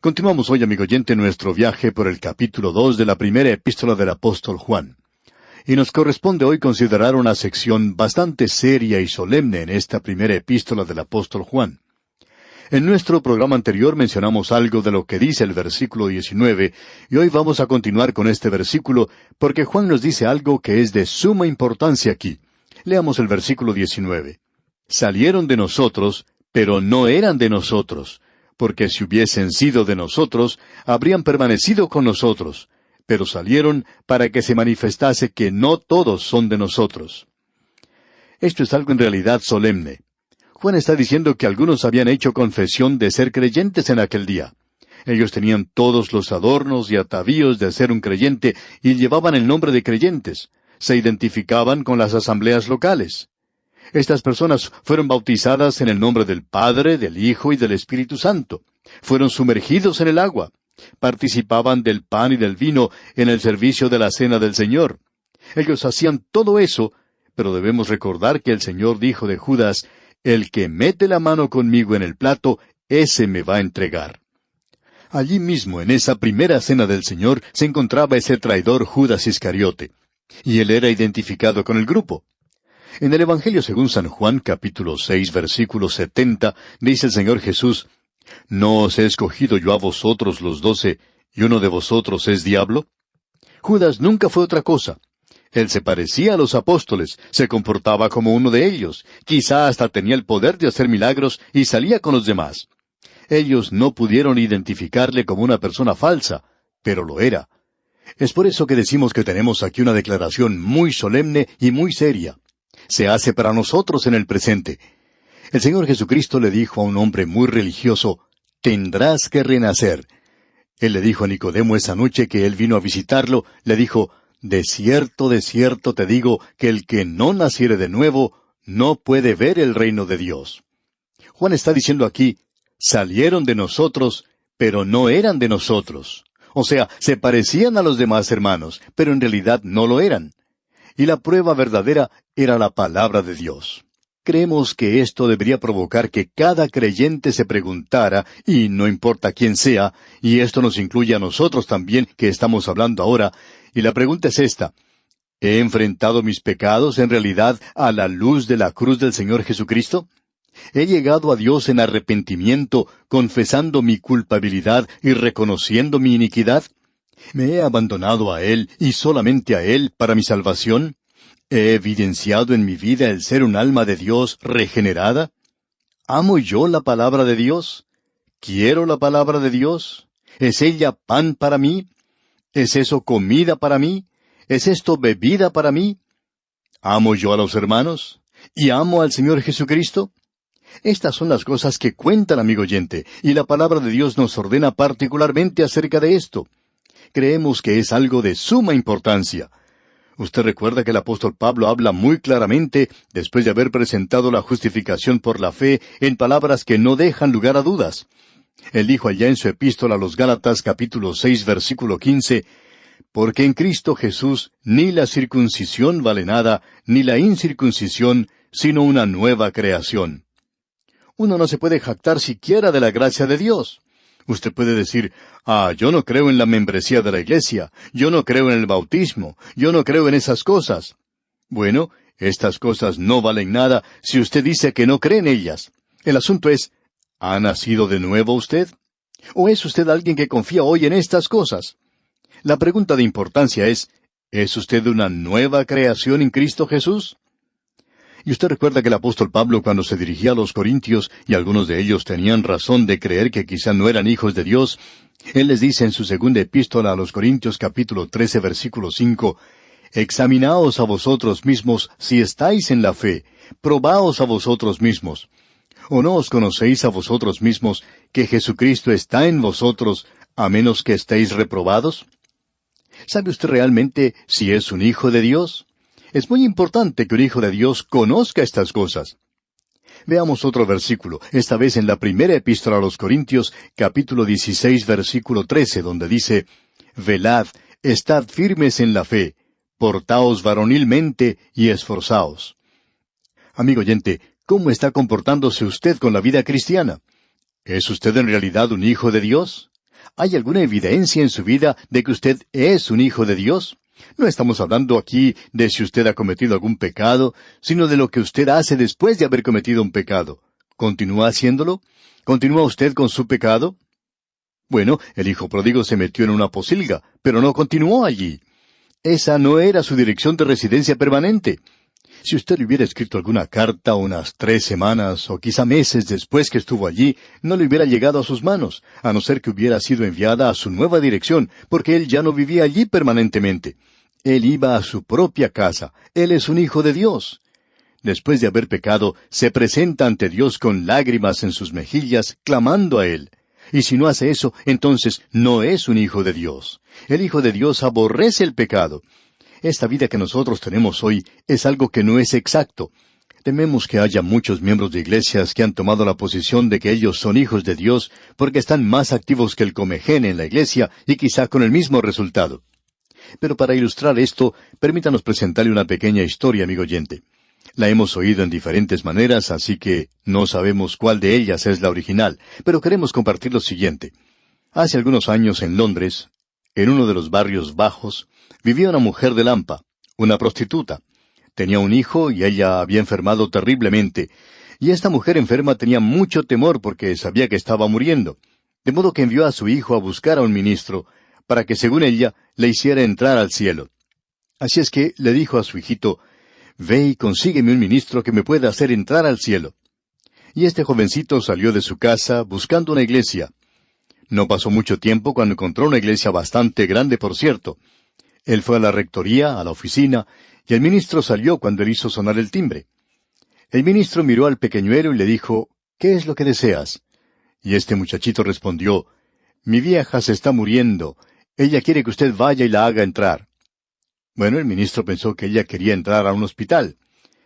Continuamos hoy, amigo oyente, nuestro viaje por el capítulo 2 de la primera epístola del apóstol Juan. Y nos corresponde hoy considerar una sección bastante seria y solemne en esta primera epístola del apóstol Juan. En nuestro programa anterior mencionamos algo de lo que dice el versículo 19, y hoy vamos a continuar con este versículo porque Juan nos dice algo que es de suma importancia aquí. Leamos el versículo 19. Salieron de nosotros, pero no eran de nosotros, porque si hubiesen sido de nosotros, habrían permanecido con nosotros, pero salieron para que se manifestase que no todos son de nosotros. Esto es algo en realidad solemne. Juan está diciendo que algunos habían hecho confesión de ser creyentes en aquel día. Ellos tenían todos los adornos y atavíos de ser un creyente y llevaban el nombre de creyentes. Se identificaban con las asambleas locales. Estas personas fueron bautizadas en el nombre del Padre, del Hijo y del Espíritu Santo. Fueron sumergidos en el agua. Participaban del pan y del vino en el servicio de la cena del Señor. Ellos hacían todo eso, pero debemos recordar que el Señor dijo de Judas, «El que mete la mano conmigo en el plato, ese me va a entregar». Allí mismo, en esa primera cena del Señor, se encontraba ese traidor Judas Iscariote. Y él era identificado con el grupo. En el Evangelio según San Juan, capítulo 6, versículo 70, dice el Señor Jesús, «¿No os he escogido yo a vosotros los 12, y uno de vosotros es diablo?» Judas nunca fue otra cosa. Él se parecía a los apóstoles, se comportaba como uno de ellos, quizá hasta tenía el poder de hacer milagros y salía con los demás. Ellos no pudieron identificarle como una persona falsa, pero lo era. Es por eso que decimos que tenemos aquí una declaración muy solemne y muy seria. Se hace para nosotros en el presente. El Señor Jesucristo le dijo a un hombre muy religioso, «Tendrás que renacer». Él le dijo a Nicodemo esa noche que él vino a visitarlo, le dijo, de cierto te digo, que el que no naciere de nuevo, no puede ver el reino de Dios». Juan está diciendo aquí, salieron de nosotros, pero no eran de nosotros. O sea, se parecían a los demás hermanos, pero en realidad no lo eran. Y la prueba verdadera era la palabra de Dios. Creemos que esto debería provocar que cada creyente se preguntara, y no importa quién sea, y esto nos incluye a nosotros también, que estamos hablando ahora, y la pregunta es esta, ¿he enfrentado mis pecados en realidad a la luz de la cruz del Señor Jesucristo? ¿He llegado a Dios en arrepentimiento, confesando mi culpabilidad y reconociendo mi iniquidad? ¿Me he abandonado a Él y solamente a Él para mi salvación? ¿He evidenciado en mi vida el ser un alma de Dios regenerada? ¿Amo yo la palabra de Dios? ¿Quiero la palabra de Dios? ¿Es ella pan para mí? ¿Es eso comida para mí? ¿Es esto bebida para mí? ¿Amo yo a los hermanos? ¿Y amo al Señor Jesucristo? Estas son las cosas que cuentan, amigo oyente, y la palabra de Dios nos ordena particularmente acerca de esto. Creemos que es algo de suma importancia. Usted recuerda que el apóstol Pablo habla muy claramente, después de haber presentado la justificación por la fe, en palabras que no dejan lugar a dudas. Él dijo allá en su epístola a los Gálatas, capítulo 6, versículo 15, «Porque en Cristo Jesús ni la circuncisión vale nada, ni la incircuncisión, sino una nueva creación». Uno no se puede jactar siquiera de la gracia de Dios. Usted puede decir, yo no creo en la membresía de la iglesia, yo no creo en el bautismo, yo no creo en esas cosas. Bueno, estas cosas no valen nada si usted dice que no cree en ellas. El asunto es, ¿ha nacido de nuevo usted? ¿O es usted alguien que confía hoy en estas cosas? La pregunta de importancia ¿es usted una nueva creación en Cristo Jesús? Y usted recuerda que el apóstol Pablo, cuando se dirigía a los Corintios, y algunos de ellos tenían razón de creer que quizá no eran hijos de Dios, él les dice en su segunda epístola a los Corintios, capítulo 13, versículo 5, «Examinaos a vosotros mismos si estáis en la fe, probaos a vosotros mismos. ¿O no os conocéis a vosotros mismos que Jesucristo está en vosotros, a menos que estéis reprobados?» ¿Sabe usted realmente si es un hijo de Dios? Es muy importante que un hijo de Dios conozca estas cosas. Veamos otro versículo, esta vez en la primera epístola a los Corintios, capítulo 16, versículo 13, donde dice, «Velad, estad firmes en la fe, portaos varonilmente y esforzaos». Amigo oyente, ¿cómo está comportándose usted con la vida cristiana? ¿Es usted en realidad un hijo de Dios? ¿Hay alguna evidencia en su vida de que usted es un hijo de Dios? No estamos hablando aquí de si usted ha cometido algún pecado, sino de lo que usted hace después de haber cometido un pecado. ¿Continúa haciéndolo? ¿Continúa usted con su pecado? Bueno, el hijo pródigo se metió en una pocilga, pero no continuó allí. Esa no era su dirección de residencia permanente. Si usted le hubiera escrito alguna carta unas 3 semanas o quizá meses después que estuvo allí, no le hubiera llegado a sus manos, a no ser que hubiera sido enviada a su nueva dirección, porque él ya no vivía allí permanentemente. Él iba a su propia casa. Él es un hijo de Dios. Después de haber pecado, se presenta ante Dios con lágrimas en sus mejillas, clamando a Él. Y si no hace eso, entonces no es un hijo de Dios. El hijo de Dios aborrece el pecado. Esta vida que nosotros tenemos hoy es algo que no es exacto. Tememos que haya muchos miembros de iglesias que han tomado la posición de que ellos son hijos de Dios porque están más activos que el comején en la iglesia y quizá con el mismo resultado. Pero para ilustrar esto, permítanos presentarle una pequeña historia, amigo oyente. La hemos oído en diferentes maneras, así que no sabemos cuál de ellas es la original, pero queremos compartir lo siguiente. Hace algunos años en Londres, en uno de los barrios bajos, vivía una mujer de Lampa, una prostituta. Tenía un hijo y ella había enfermado terriblemente, y esta mujer enferma tenía mucho temor porque sabía que estaba muriendo, de modo que envió a su hijo a buscar a un ministro, para que, según ella, le hiciera entrar al cielo. Así es que le dijo a su hijito, «Ve y consígueme un ministro que me pueda hacer entrar al cielo». Y este jovencito salió de su casa buscando una iglesia. No pasó mucho tiempo cuando encontró una iglesia bastante grande, por cierto. Él fue a la rectoría, a la oficina, y el ministro salió cuando él hizo sonar el timbre. El ministro miró al pequeñuelo y le dijo, «¿Qué es lo que deseas?». Y este muchachito respondió, «Mi vieja se está muriendo. Ella quiere que usted vaya y la haga entrar». Bueno, el ministro pensó que ella quería entrar a un hospital.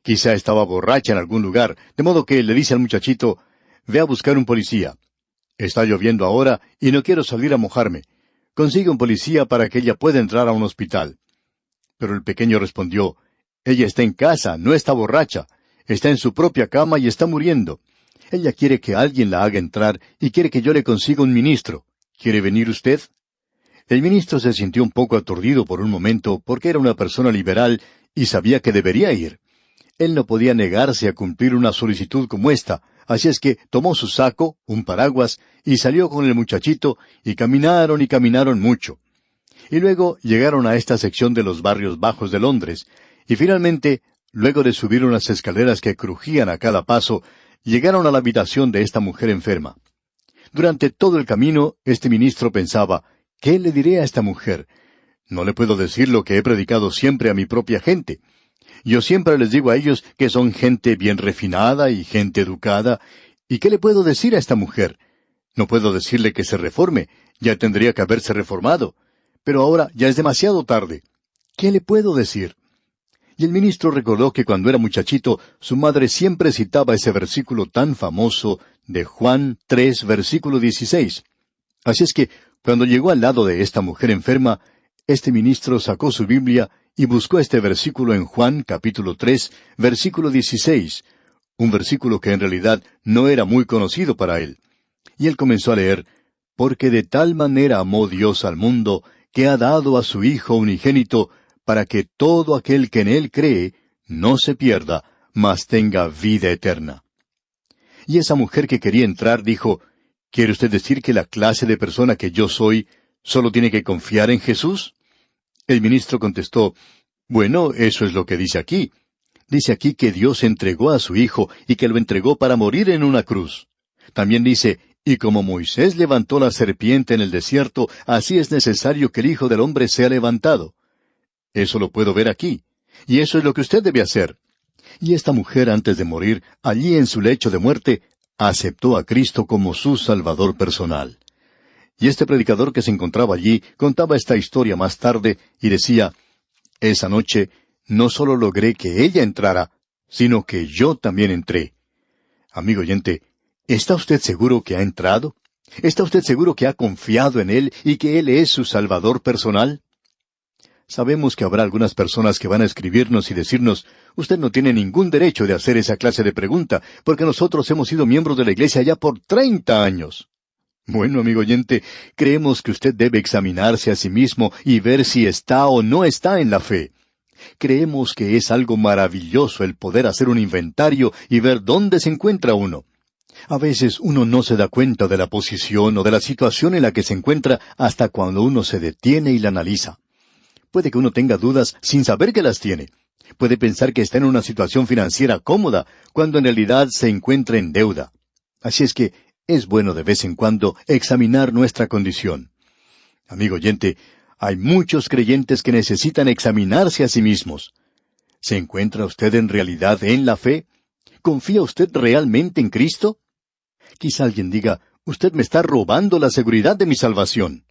Quizá estaba borracha en algún lugar, de modo que le dice al muchachito, «Ve a buscar un policía. Está lloviendo ahora y no quiero salir a mojarme. Consigue un policía para que ella pueda entrar a un hospital». Pero el pequeño respondió, «Ella está en casa, no está borracha. Está en su propia cama y está muriendo. Ella quiere que alguien la haga entrar y quiere que yo le consiga un ministro. ¿Quiere venir usted?». El ministro se sintió un poco aturdido por un momento porque era una persona liberal y sabía que debería ir. Él no podía negarse a cumplir una solicitud como esta, así es que tomó su saco, un paraguas, y salió con el muchachito, y caminaron mucho. Y luego llegaron a esta sección de los barrios bajos de Londres, y finalmente, luego de subir unas escaleras que crujían a cada paso, llegaron a la habitación de esta mujer enferma. Durante todo el camino, este ministro pensaba, ¿qué le diré a esta mujer? No le puedo decir lo que he predicado siempre a mi propia gente. Yo siempre les digo a ellos que son gente bien refinada y gente educada. ¿Y qué le puedo decir a esta mujer? No puedo decirle que se reforme, ya tendría que haberse reformado. Pero ahora ya es demasiado tarde. ¿Qué le puedo decir? Y el ministro recordó que cuando era muchachito, su madre siempre citaba ese versículo tan famoso de Juan 3, versículo 16. Así es que, cuando llegó al lado de esta mujer enferma, este ministro sacó su Biblia y buscó este versículo en Juan capítulo 3, versículo 16, un versículo que en realidad no era muy conocido para él. Y él comenzó a leer, «Porque de tal manera amó Dios al mundo, que ha dado a su Hijo unigénito, para que todo aquel que en él cree no se pierda, mas tenga vida eterna». Y esa mujer que quería entrar dijo, «¿Quiere usted decir que la clase de persona que yo soy solo tiene que confiar en Jesús?». El ministro contestó, «Bueno, eso es lo que dice aquí. Dice aquí que Dios entregó a su Hijo y que lo entregó para morir en una cruz. También dice, y como Moisés levantó la serpiente en el desierto, así es necesario que el Hijo del Hombre sea levantado. Eso lo puedo ver aquí. Y eso es lo que usted debe hacer». Y esta mujer, antes de morir, allí en su lecho de muerte, aceptó a Cristo como su Salvador personal. Y este predicador que se encontraba allí contaba esta historia más tarde y decía, «Esa noche no solo logré que ella entrara, sino que yo también entré». Amigo oyente, ¿está usted seguro que ha entrado? ¿Está usted seguro que ha confiado en Él y que Él es su Salvador personal? Sabemos que habrá algunas personas que van a escribirnos y decirnos, «Usted no tiene ningún derecho de hacer esa clase de pregunta, porque nosotros hemos sido miembros de la iglesia ya por 30 años». Bueno, amigo oyente, creemos que usted debe examinarse a sí mismo y ver si está o no está en la fe. Creemos que es algo maravilloso el poder hacer un inventario y ver dónde se encuentra uno. A veces uno no se da cuenta de la posición o de la situación en la que se encuentra hasta cuando uno se detiene y la analiza. Puede que uno tenga dudas sin saber que las tiene. Puede pensar que está en una situación financiera cómoda, cuando en realidad se encuentra en deuda. Así es que es bueno de vez en cuando examinar nuestra condición. Amigo oyente, hay muchos creyentes que necesitan examinarse a sí mismos. ¿Se encuentra usted en realidad en la fe? ¿Confía usted realmente en Cristo? Quizá alguien diga, usted me está robando la seguridad de mi salvación.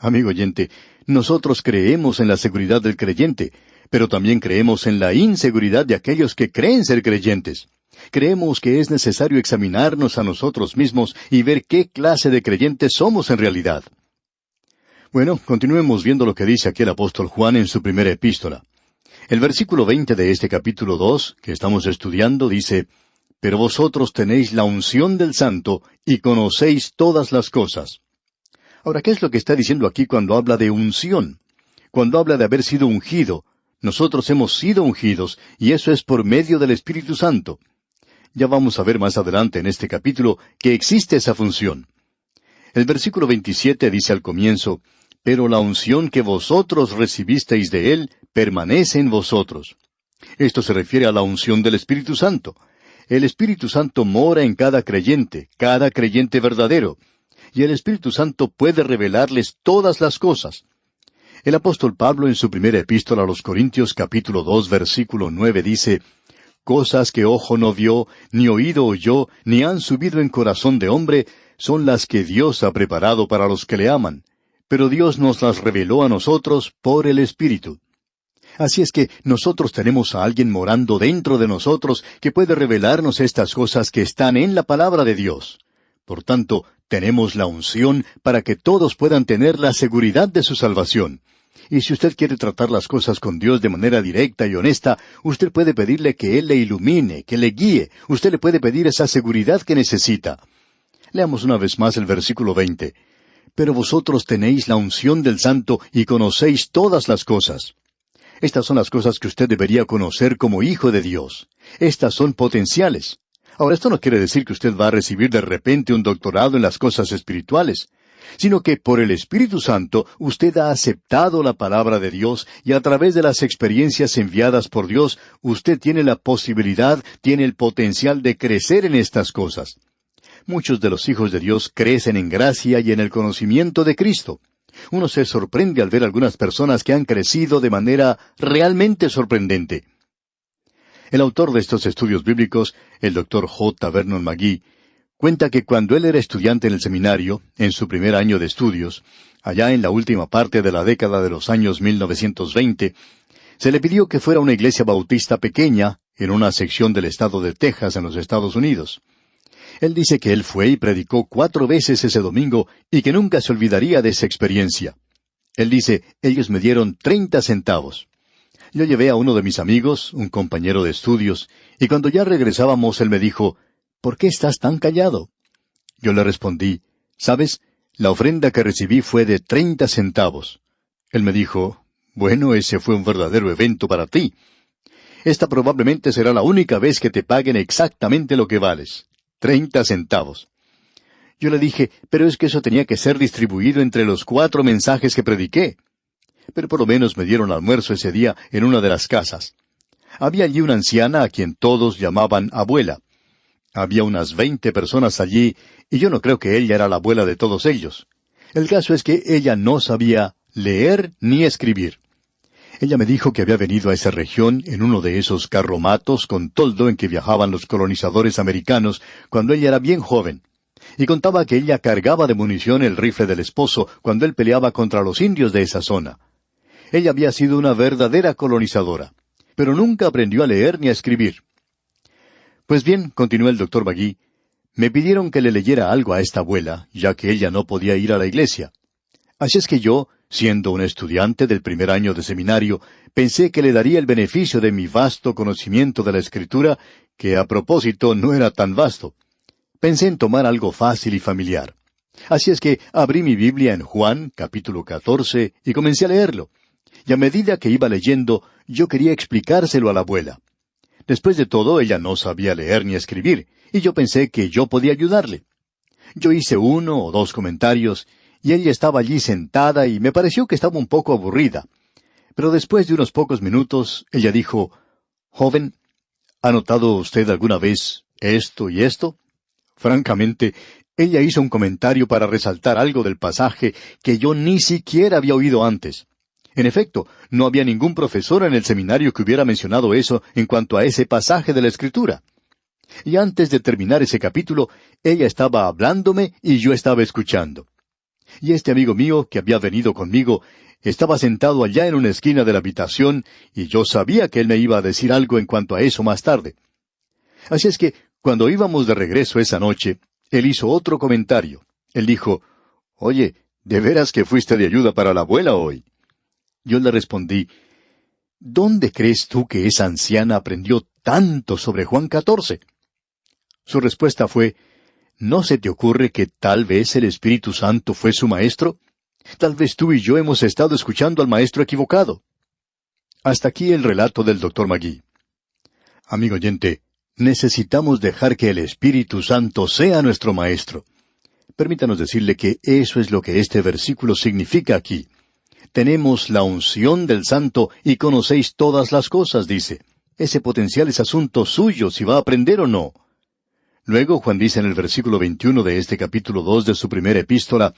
Amigo oyente, nosotros creemos en la seguridad del creyente, pero también creemos en la inseguridad de aquellos que creen ser creyentes. Creemos que es necesario examinarnos a nosotros mismos y ver qué clase de creyentes somos en realidad. Bueno, continuemos viendo lo que dice aquí el apóstol Juan en su primera epístola. El versículo 20 de este capítulo 2, que estamos estudiando, dice, «Pero vosotros tenéis la unción del Santo y conocéis todas las cosas». Ahora, ¿qué es lo que está diciendo aquí cuando habla de unción? Cuando habla de haber sido ungido, nosotros hemos sido ungidos, y eso es por medio del Espíritu Santo. Ya vamos a ver más adelante en este capítulo que existe esa función. El versículo 27 dice al comienzo, «Pero la unción que vosotros recibisteis de Él permanece en vosotros». Esto se refiere a la unción del Espíritu Santo. El Espíritu Santo mora en cada creyente verdadero, y el Espíritu Santo puede revelarles todas las cosas. El apóstol Pablo en su primera epístola a los Corintios capítulo 2 versículo 9 dice, «Cosas que ojo no vio, ni oído oyó, ni han subido en corazón de hombre, son las que Dios ha preparado para los que le aman. Pero Dios nos las reveló a nosotros por el Espíritu». Así es que nosotros tenemos a alguien morando dentro de nosotros que puede revelarnos estas cosas que están en la palabra de Dios. Por tanto, tenemos la unción para que todos puedan tener la seguridad de su salvación. Y si usted quiere tratar las cosas con Dios de manera directa y honesta, usted puede pedirle que Él le ilumine, que le guíe. Usted le puede pedir esa seguridad que necesita. Leamos una vez más el versículo 20. «Pero vosotros tenéis la unción del Santo y conocéis todas las cosas». Estas son las cosas que usted debería conocer como hijo de Dios. Estas son potenciales. Ahora, esto no quiere decir que usted va a recibir de repente un doctorado en las cosas espirituales, sino que por el Espíritu Santo usted ha aceptado la palabra de Dios y a través de las experiencias enviadas por Dios, usted tiene la posibilidad, tiene el potencial de crecer en estas cosas. Muchos de los hijos de Dios crecen en gracia y en el conocimiento de Cristo. Uno se sorprende al ver algunas personas que han crecido de manera realmente sorprendente. El autor de estos estudios bíblicos, el Dr. J. Vernon McGee, cuenta que cuando él era estudiante en el seminario, en su primer año de estudios, allá en la última parte de la década de los años 1920, se le pidió que fuera a una iglesia bautista pequeña, en una sección del estado de Texas, en los Estados Unidos. Él dice que él fue y predicó 4 veces ese domingo y que nunca se olvidaría de esa experiencia. Él dice, ellos me dieron 30 centavos. Yo llevé a uno de mis amigos, un compañero de estudios, y cuando ya regresábamos él me dijo, «¿Por qué estás tan callado?» Yo le respondí, «¿Sabes? La ofrenda que recibí fue de 30 centavos». Él me dijo, «Bueno, ese fue un verdadero evento para ti. Esta probablemente será la única vez que te paguen exactamente lo que vales. 30 centavos. Yo le dije, pero es que eso tenía que ser distribuido entre los 4 mensajes que prediqué. Pero por lo menos me dieron almuerzo ese día en una de las casas. Había allí una anciana a quien todos llamaban abuela. Había unas 20 personas allí, y yo no creo que ella era la abuela de todos ellos. El caso es que ella no sabía leer ni escribir. Ella me dijo que había venido a esa región en uno de esos carromatos con toldo en que viajaban los colonizadores americanos cuando ella era bien joven. Y contaba que ella cargaba de munición el rifle del esposo cuando él peleaba contra los indios de esa zona. Ella había sido una verdadera colonizadora, pero nunca aprendió a leer ni a escribir. Pues bien, continuó el Dr. McGee, me pidieron que le leyera algo a esta abuela, ya que ella no podía ir a la iglesia. Así es que yo, siendo un estudiante del primer año de seminario, pensé que le daría el beneficio de mi vasto conocimiento de la Escritura, que a propósito no era tan vasto. Pensé en tomar algo fácil y familiar. Así es que abrí mi Biblia en Juan, capítulo 14, y comencé a leerlo. Y a medida que iba leyendo, yo quería explicárselo a la abuela. Después de todo, ella no sabía leer ni escribir, y yo pensé que yo podía ayudarle. Yo hice 1 o 2 comentarios, y ella estaba allí sentada y me pareció que estaba un poco aburrida. Pero después de unos pocos minutos, ella dijo, «Joven, ¿ha notado usted alguna vez esto y esto?» Francamente, ella hizo un comentario para resaltar algo del pasaje que yo ni siquiera había oído antes. En efecto, no había ningún profesor en el seminario que hubiera mencionado eso en cuanto a ese pasaje de la Escritura. Y antes de terminar ese capítulo, ella estaba hablándome y yo estaba escuchando. Y este amigo mío, que había venido conmigo, estaba sentado allá en una esquina de la habitación, y yo sabía que él me iba a decir algo en cuanto a eso más tarde. Así es que, cuando íbamos de regreso esa noche, él hizo otro comentario. Él dijo, «Oye, ¿de veras que fuiste de ayuda para la abuela hoy?» Yo le respondí, «¿Dónde crees tú que esa anciana aprendió tanto sobre Juan 14?» Su respuesta fue, «¿No se te ocurre que tal vez el Espíritu Santo fue su maestro? Tal vez tú y yo hemos estado escuchando al maestro equivocado». Hasta aquí el relato del Dr. Magee. Amigo oyente, necesitamos dejar que el Espíritu Santo sea nuestro maestro. Permítanos decirle que eso es lo que este versículo significa aquí. Tenemos la unción del Santo y conocéis todas las cosas, dice. Ese potencial es asunto suyo, si va a aprender o no. Luego Juan dice en el versículo 21 de este capítulo 2 de su primera epístola,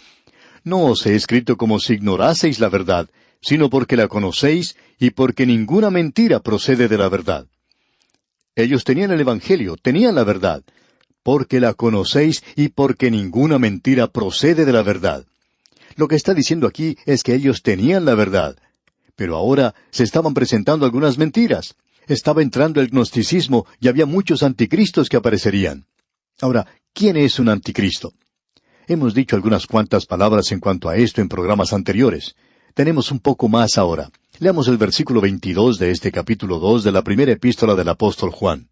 «No os he escrito como si ignoraseis la verdad, sino porque la conocéis y porque ninguna mentira procede de la verdad». Ellos tenían el Evangelio, tenían la verdad. Porque la conocéis y porque ninguna mentira procede de la verdad. Lo que está diciendo aquí es que ellos tenían la verdad. Pero ahora se estaban presentando algunas mentiras. Estaba entrando el gnosticismo y había muchos anticristos que aparecerían. Ahora, ¿quién es un anticristo? Hemos dicho algunas cuantas palabras en cuanto a esto en programas anteriores. Tenemos un poco más ahora. Leamos el versículo 22 de este capítulo 2 de la primera epístola del apóstol Juan.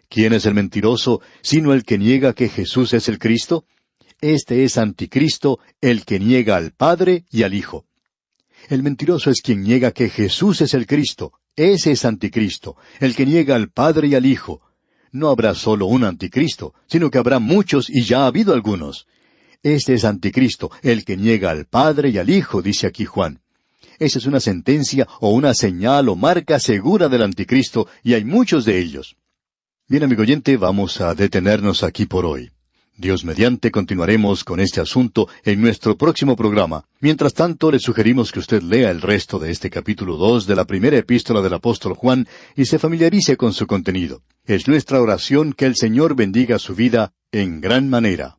¿Quién es el mentiroso, sino el que niega que Jesús es el Cristo? Este es anticristo, el que niega al Padre y al Hijo. El mentiroso es quien niega que Jesús es el Cristo. Ese es anticristo, el que niega al Padre y al Hijo. No habrá solo un anticristo, sino que habrá muchos y ya ha habido algunos. Este es anticristo, el que niega al Padre y al Hijo, dice aquí Juan. Esa es una sentencia o una señal o marca segura del anticristo, y hay muchos de ellos. Bien, amigo oyente, vamos a detenernos aquí por hoy. Dios mediante continuaremos con este asunto en nuestro próximo programa. Mientras tanto, le sugerimos que usted lea el resto de este capítulo 2 de la primera epístola del apóstol Juan y se familiarice con su contenido. Es nuestra oración que el Señor bendiga su vida en gran manera.